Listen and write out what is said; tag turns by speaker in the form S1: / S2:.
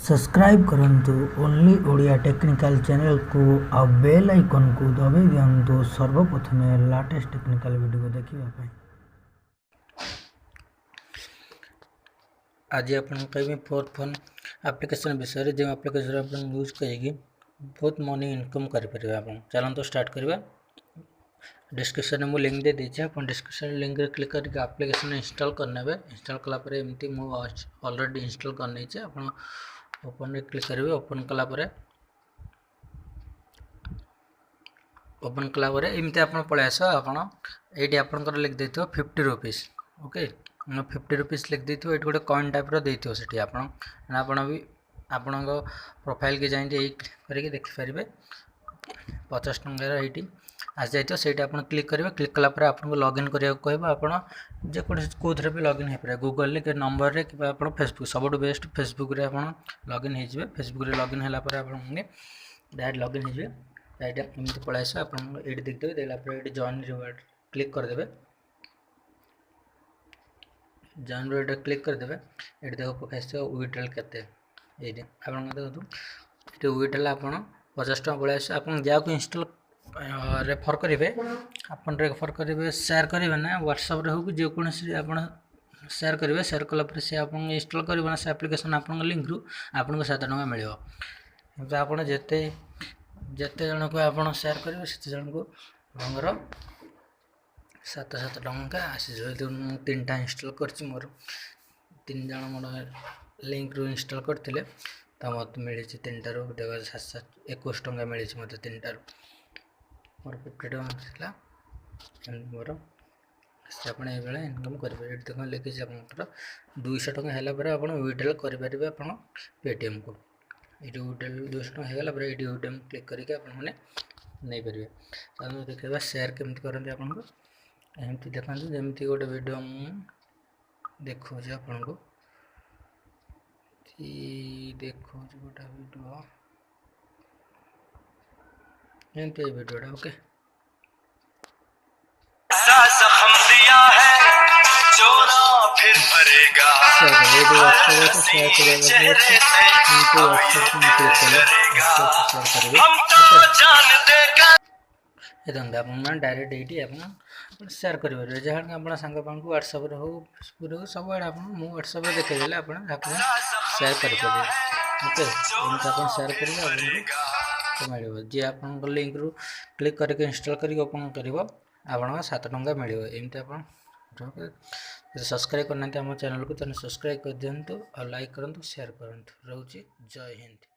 S1: Subscribe करंतु only Odia technical channel को आ bell icon को दबाई दिंतु सर्वप्रथमे लेटेस्ट टेक्निकल वीडियो देखा। आज आप फोर्थ फोन एप्लिकेशन विषय जो एप्लिकेशन आप यूज करेगी बहुत मनी इनकम करें आप चलते स्टार्ट करवा। डिस्क्रिप्शन में लिंक दे दीजिए आप डिस्क्रिप्शन लिंक रे क्लिक करके एप्लिकेशन इंस्टॉल करने इंस्टॉल कलापर एमती मुझे ऑलरेडी इंस्टॉल करनी आप ओपन रे क्लिक करेंगे। ओपन कलापर एमती आप पलि आस ये आपंकर लिख दे 50 रुपीज ओके 50 रुपीज लिख दे ये गोटे कॉइन टाइप देती से आप भी आपण प्रोफाइल के जाए क्लिक करके देखिपारे 50 टंकार ये आस जाइए से क्लिक करेंगे। क्लिक कलापर आपको लॉगिन करा कहब आप कौन भी लॉगिन हो पाए गूगल के नंबर रे कि फेसबुक सब बेस्ट फेसबुक रे आप लॉगिन हो फेसबुक रे लॉगिन होगापर आप डायरेक्ट लॉगिन हो एमती पलि आस आप देखिए देखापर ये जॉइन रिवार्ड क्लिक करदे जॉइन रिवार्ड क्लिक करदे ये देख पकाश विड्रॉल केते ये आप देखो विड्रॉल आप 50 टका पलि आस आप जहाँ को इंस्टॉल रेफर करेंगे आपन रेफर करेंगे शेयर करेंगे ना व्हाट्सएप रे हो कि जेकोसी आप शेयर करेंगे शेयर कलापर से आप इंस्टॉल करेंगे से एप्लिकेशन आप लिंक रु आपको 7 टका मिले आप जिते जन को आप शेयर करेंगे से जन को आपंकर 7 टका आसी 3टा इंस्टॉल कर मोर 3 जन मोर लिंक रु इंस्टॉल करते तो मत मिली 3टार देख 721 टका मिली मत 3टार मोर 50 टका मोर आप इनकम करेंगे। देख लिखी आप 200 टका है आप विड्रॉल करेंगे आप पेटीएम को ये विड्रॉल 200 टका होगा ये विड्रॉल क्लिक करके आपने नहीं पारे। चलो देखा शेयर केमती करते आपको एमती देखा जमी गोटे वीडियो देखो आपको देखो गोटे वीडियो एमती वीडियोटा ओके देखते डायरेक्ट ये शेयर करेंगे जहाँ आप सांग को व्हाट्सएप हो फेसबुक हो सब आड़े आप व्हाट्सएप देखा आप शेयर करेंगे ओके एमती आप शेयर करेंगे मिले जी आप लिंक रु क्लिक करके इंस्टॉल करके ओपन कर आप 7 टका मिले एमती आप सब्सक्राइब करना आम चैनल को तो सब्सक्राइब कर दिंतु और लाइक करूँ शेयर करूँ रोचे जय हिंद।